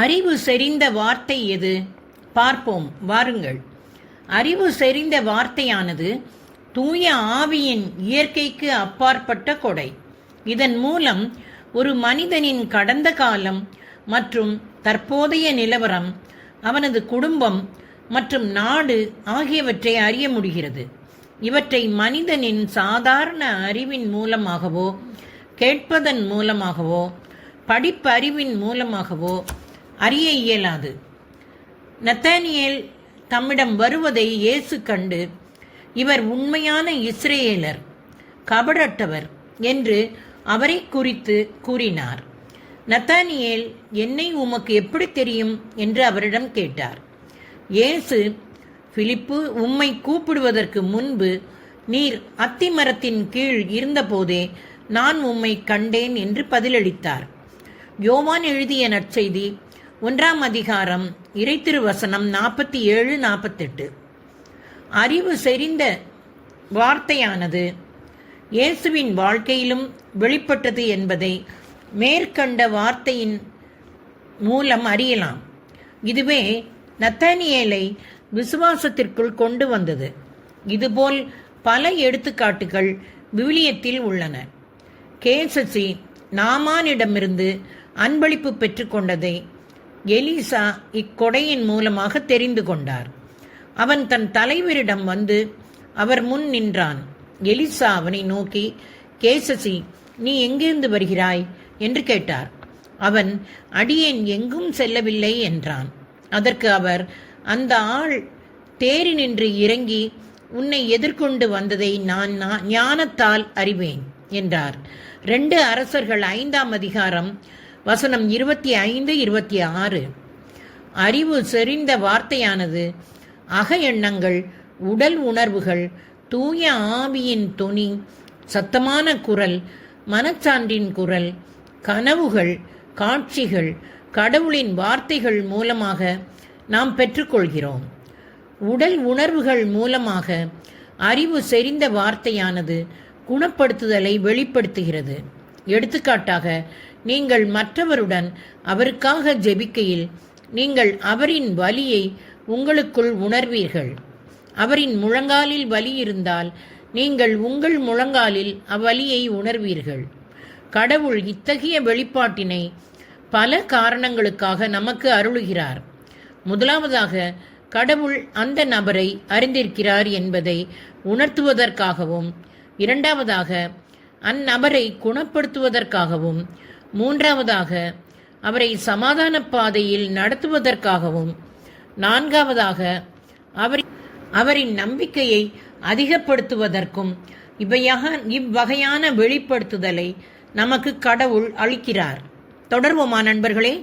அறிவு செறிந்த வார்த்தை எது? பார்ப்போம் வாருங்கள். அறிவு செறிந்த வார்த்தையானது தூய ஆவியின் இயற்கைக்கு அப்பாற்பட்ட கொடை. இதன் மூலம் ஒரு மனிதனின் கடந்த காலம் மற்றும் தற்போதைய நிலவரம், அவனது குடும்பம் மற்றும் நாடு ஆகியவற்றை அறிய முடிகிறது. இவற்றை மனிதனின் சாதாரண அறிவின் மூலமாகவோ, கேட்பதன் மூலமாகவோ, படிப்பறிவின் மூலமாகவோ அறிய இயலாது. நத்தானியேல் தம்மிடம் வருவதை இயேசு கண்டு, இவர் உண்மையான இஸ்ரேலர், கபடற்றவர் என்று அவரை குறித்து கூறினார். நத்தானியேல், என்னை உமக்கு எப்படி தெரியும் என்று அவரிடம் கேட்டார். இயேசு, பிலிப்பு உம்மை கூப்பிடுவதற்கு முன்பு நீர் அத்திமரத்தின் கீழ் இருந்தபோதே நான் உம்மை கண்டேன் என்று பதிலளித்தார். யோவான் எழுதிய நற்செய்தி 1 அதிகாரம் இறைத்திருவசனம் 47-48. அறிவு செறிந்த வார்த்தையானது இயேசுவின் வாழ்க்கையிலும் வெளிப்பட்டது என்பதை மேற்கண்ட வார்த்தையின் மூலம் அறியலாம். இதுவே நத்தானியேலை விசுவாசத்திற்குள் கொண்டு வந்தது. இதுபோல் பல எடுத்துக்காட்டுகள் விவிலியத்தில் உள்ளன. கேசசி நாமானிடமிருந்து அன்பளிப்பு பெற்றுக்கொண்டதை எலிசா இக்கொடையின் மூலமாக தெரிந்து கொண்டார். அவன் தன் தலைவரிடம் வந்து அவர் முன் நின்றான். எலிசா அவனை நோக்கி, கேசசி, நீ எங்கிருந்து வருகிறாய் என்று கேட்டார். அவன், அடியேன் எங்கும் செல்லவில்லை என்றான். அதற்கு அவர், அந்த ஆள் தேரினின்று இறங்கி உன்னை எதிர்கொண்டு வந்ததை நான் ஞானத்தால் அறிவேன் என்றார். 2 அரசர்கள் 5 அதிகாரம் வசனம் 25-26. அறிவு செறிந்த வார்த்தையானது அக எண்ணங்கள், உடல் உணர்வுகள், தூய ஆவியின் தொனி, சத்தமான குரல், மனச்சான்றின் குரல், கனவுகள், காட்சிகள், கடவுளின் வார்த்தைகள் மூலமாக நாம் பெற்றுக்கொள்கிறோம். உடல் உணர்வுகள் மூலமாக அறிவு செறிந்த வார்த்தையானது குணப்படுத்துதலை வெளிப்படுத்துகிறது. எடுத்துக்காட்டாக, நீங்கள் மற்றவருடன் அவருக்காக ஜெபிக்கையில் நீங்கள் அவரின் வலியை உங்களுக்குள் உணர்வீர்கள். அவரின் முழங்காலில் வலி இருந்தால் நீங்கள் உங்கள் முழங்காலில் அவ்வலியை உணர்வீர்கள். கடவுள் இத்தகைய வெளிப்பாட்டினை பல காரணங்களுக்காக நமக்கு அருளுகிறார். முதலாவதாக, கடவுள் அந்த நபரை அறிந்திருக்கிறார் என்பதை உணர்த்துவதற்காகவும், இரண்டாவதாக அந்நபரை குணப்படுத்துவதற்காகவும், மூன்றாவதாக அவரை சமாதான பாதையில் நடத்துவதற்காகவும், நான்காவதாக அவரின் நம்பிக்கையை அதிகப்படுத்துவதற்கும் இவ்வகையான வெளிப்படுத்துதலை நமக்கு கடவுள் அளிக்கிறார். தொடர்வோமா நண்பர்களே?